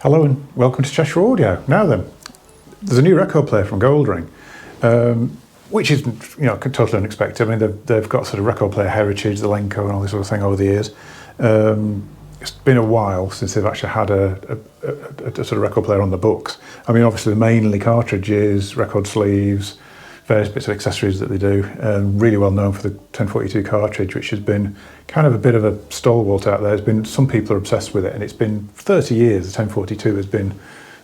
Hello and welcome to Cheshire Audio. Now then, there's a new record player from Goldring, which is totally unexpected. I mean, they've got sort of record player heritage, the Lenko and all this sort of thing over the years. It's been a while since they've actually had a sort of record player on the books. I mean, obviously mainly cartridges, record sleeves, various bits of accessories that they do. Really well known for the 1042 cartridge, which has been kind of a bit of a stalwart out there. Some people are obsessed with it, and it's been 30 years. The 1042 has been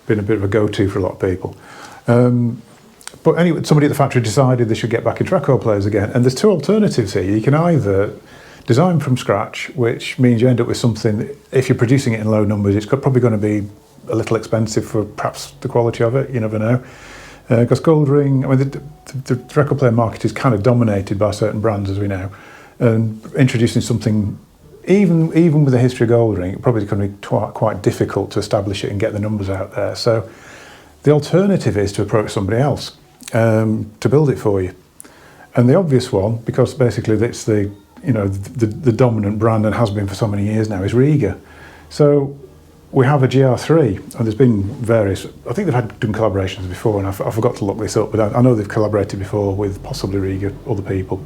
a bit of a go-to for a lot of people. But anyway, somebody at the factory decided they should get back into record players again. And there's two alternatives here. You can either design from scratch, which means you end up with something, if you're producing it in low numbers, it's probably going to be a little expensive for perhaps the quality of it, you never know. Because Goldring, I mean, the record player market is kind of dominated by certain brands, as we know. And introducing something, even with the history of Goldring, it probably going to be quite difficult to establish it and get the numbers out there. So the alternative is to approach somebody else to build it for you. And the obvious one, because basically it's the dominant brand and has been for so many years now, is Rega. So we have a GR3, and there's been various, I think they've done collaborations before, and I forgot to look this up, but I know they've collaborated before with possibly Rega, other people.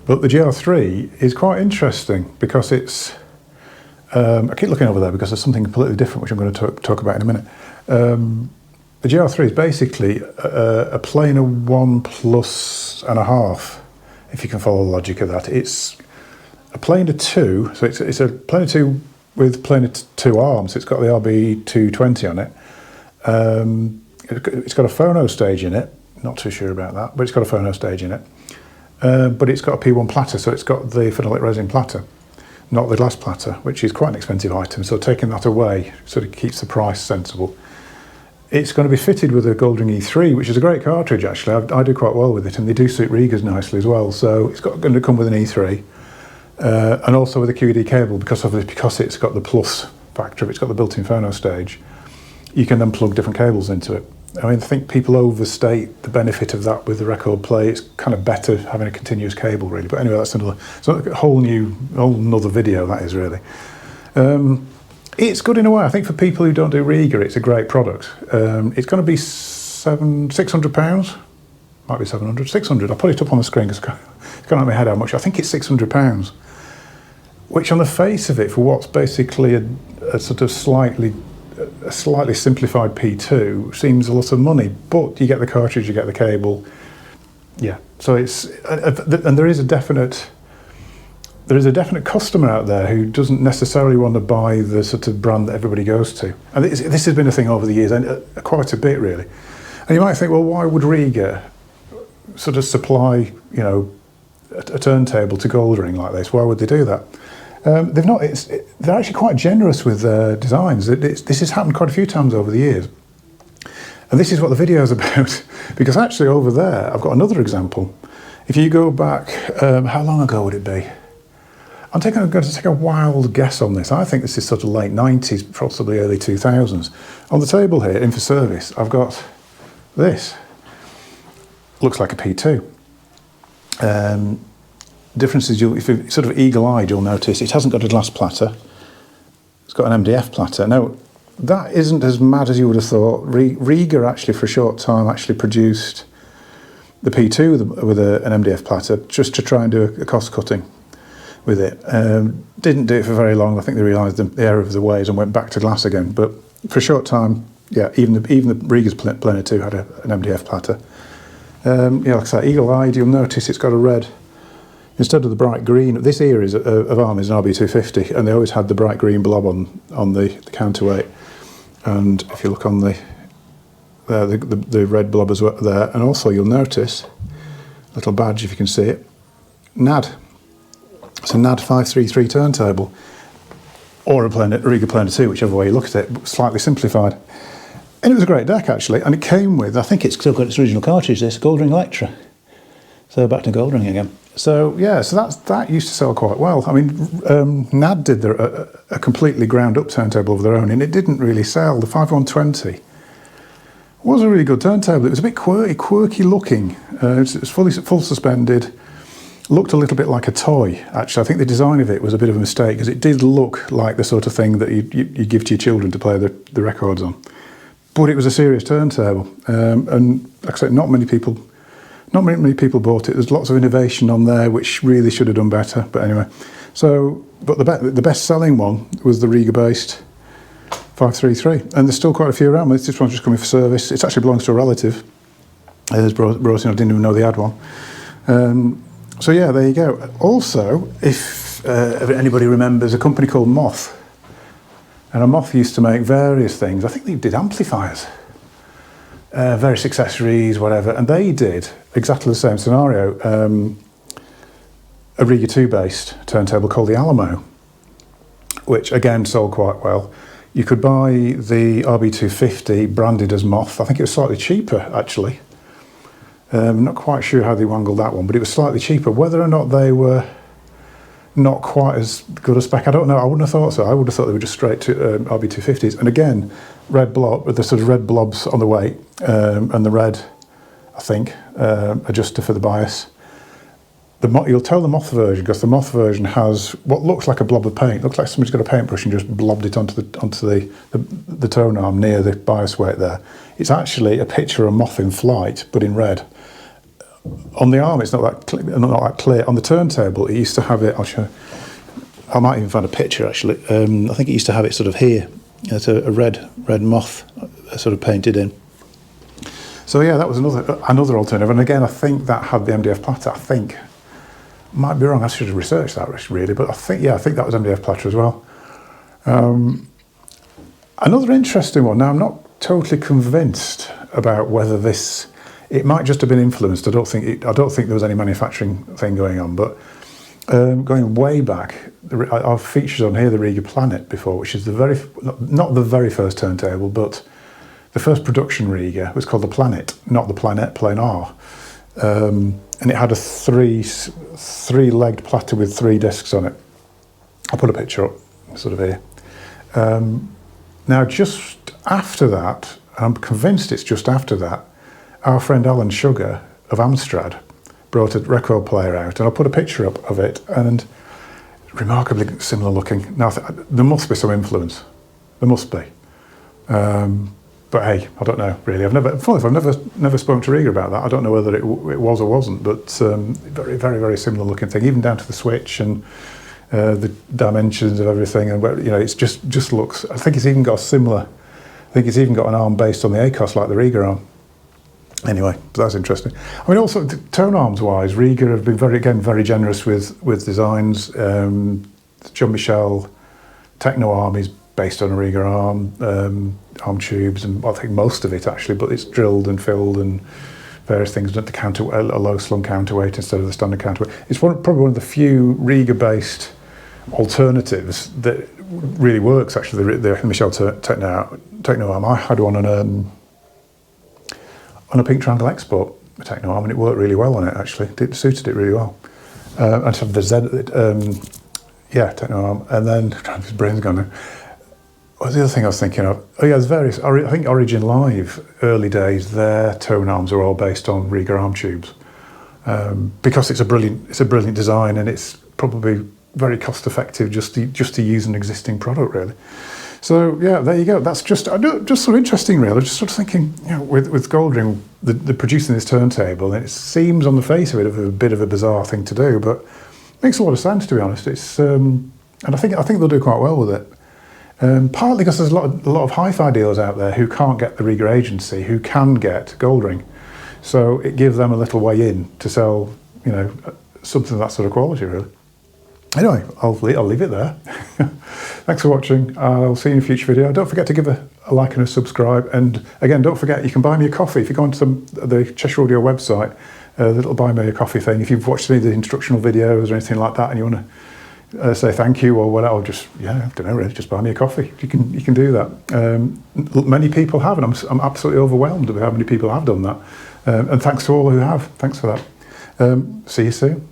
But the GR3 is quite interesting because it's, I keep looking over there because there's something completely different which I'm going to talk about in a minute. The GR3 is basically a planar 1+1/2, if you can follow the logic of that. It's a planar 2, so it's a planar 2 with planar 2 arms. It's got the RB220 on it. It's got a phono stage in it. Not too sure about that, but it's got a phono stage in it. But it's got a P1 platter, so it's got the phenolic resin platter, not the glass platter, which is quite an expensive item. So taking that away sort of keeps the price sensible. It's going to be fitted with a Goldring E3, which is a great cartridge actually. I do quite well with it, and they do suit Regas nicely as well. So it's going to come with an E3. And also with a QED cable, because it's got the plus factor, it's got the built-in phono stage, you can then plug different cables into it. I mean, I think people overstate the benefit of that with the record play. It's kind of better having a continuous cable, really. But anyway, that's a whole nother video, that is really. It's good in a way. I think for people who don't do Rega, it's a great product. It's going to be £600, might be 700, 600. I'll put it up on the screen because it's gone out of my head how much. I think it's £600, which on the face of it, for what's basically a sort of slightly simplified P2, seems a lot of money. But you get the cartridge, you get the cable, yeah. So it's and there is a definite customer out there who doesn't necessarily want to buy the sort of brand that everybody goes to. And this has been a thing over the years, and quite a bit really. And you might think, well, why would Rega sort of supply, a turntable to Goldring like this? Why would they do that? They've not. They're actually quite generous with their designs. This has happened quite a few times over the years. And this is what the video is about. Because actually over there, I've got another example. If you go back, how long ago would it be? I'm going to take a wild guess on this. I think this is sort of late 90s, possibly early 2000s. On the table here, in for service, I've got this. Looks like a P2. Difference is, if you're sort of eagle-eyed, you'll notice it hasn't got a glass platter. It's got an MDF platter. Now, that isn't as mad as you would have thought. Rega actually, for a short time, actually produced the P2 with an MDF platter just to try and do a cost cutting with it. Didn't do it for very long. I think they realised the error of the ways and went back to glass again. But for a short time, yeah, even the Rega's Planar 2 had an MDF platter. Like I say, eagle-eyed, you'll notice it's got a red. Instead of the bright green, this here is of arm is an RB250, and they always had the bright green blob on the counterweight. And if you look on the red blob as well there, and also you'll notice a little badge if you can see it, NAD. It's a NAD 533 turntable, or a Rega Planar 2, whichever way you look at it, slightly simplified. And it was a great deck actually, and it came with, I think it's still got its original cartridge, this Goldring Electra. So back to Goldring again. So yeah, so that used to sell quite well. I mean, NAD did a completely ground up turntable of their own, and it didn't really sell. The 5120 was a really good turntable. It was a bit quirky looking. It was full suspended. looked a little bit like a toy, actually. I think the design of it was a bit of a mistake, because it did look like the sort of thing that you give to your children to play the records on. But it was a serious turntable, and like I said, not many people bought it. There's lots of innovation on there which really should have done better. But anyway, but the best-selling one was the Rega-based 533, and there's still quite a few around. This one's just coming for service. It actually belongs to a relative. It's brought in. I didn't even know they had one. So yeah, there you go. Also, if anybody remembers a company called Moth, and a Moth used to make various things. I think they did amplifiers, various accessories, whatever, and they did exactly the same scenario. A Rega 2 based turntable called the Alamo, which again sold quite well. You could buy the RB250 branded as Moth. I think it was slightly cheaper, actually. Not quite sure how they wangled that one, but it was slightly cheaper. Whether or not they were not quite as good a spec, I don't know. I wouldn't have thought so. I would have thought they were just straight to RB250s. And again, red blob, with the sort of red blobs on the weight, and the red, I think, adjuster for the bias. You'll tell the Moth version, because the Moth version has what looks like a blob of paint. Looks like somebody's got a paintbrush and just blobbed it onto the tone arm near the bias weight there. It's actually a picture of a moth in flight, but in red. On the arm, it's not that clear. On the turntable, it used to have it. I'll show. I might even find a picture actually. I think it used to have it sort of here. It's a red moth sort of painted in. So yeah, that was another alternative. And again, I think that had the MDF platter. I think. Might be wrong. I should have researched that really, but I think that was MDF platter as well. Another interesting one. Now I'm not totally convinced about whether this. It might just have been influenced. I don't think there was any manufacturing thing going on. But going way back, I've featured on here the Rega Planet before, which is not the very first turntable, but the first production Rega was called the Planet, not the Planet, plain R. And it had a three-legged platter with 3 discs on it. I'll put a picture up, sort of here. Now, just after that, I'm convinced it's just after that, our friend Alan Sugar of Amstrad brought a record player out, and I'll put a picture up of it, and remarkably similar looking. Now, there must be some influence. There must be. But hey, I don't know really. I've never spoken to Rega about that. I don't know whether it was or wasn't, but very, very, very similar looking thing, even down to the switch and the dimensions of everything. And it's just looks. I think it's even got an arm based on the ACOS like the Rega arm. Anyway, that's interesting. I mean, also tone arms wise, Rega have been very generous with designs. John Michel Techno Arm is based on a Rega arm tubes, and I think most of it actually, but it's drilled and filled and various things done to a low slung counterweight instead of the standard counterweight. It's probably one of the few Rega-based alternatives that really works. Actually, the Michel Techno Arm. I had one on a Pink Triangle Export Techno Arm, and it worked really well on it. Actually, it suited it really well. And so the Techno Arm, and then his brain's gone now. What's the other thing I was thinking of? Oh yeah, there's various. I think Origin Live, early days, their tone arms are all based on Rega arm tubes, because it's a brilliant design, and it's probably very cost effective just to use an existing product really. So yeah, there you go. That's just sort of interesting really. I'm just sort of thinking, with Goldring, the producing this turntable, and it seems on the face of it a bit of a bizarre thing to do, but it makes a lot of sense, to be honest. It's and I think they'll do quite well with it. Partly because there's a lot of hi-fi dealers out there who can't get the Rega agency, who can get Goldring, so it gives them a little way in to sell, something of that sort of quality, really. Anyway, I'll leave it there. Thanks for watching. I'll see you in a future video. Don't forget to give a like and a subscribe, and again, don't forget you can buy me a coffee if you go onto the Cheshire Audio website. The little buy me a coffee thing. If you've watched any of the instructional videos or anything like that, and you want to say thank you or whatever, or just I don't know really, just buy me a coffee. You can do that. Many people have, and I'm absolutely overwhelmed with how many people have done that. And thanks to all who have. Thanks for that. See you soon.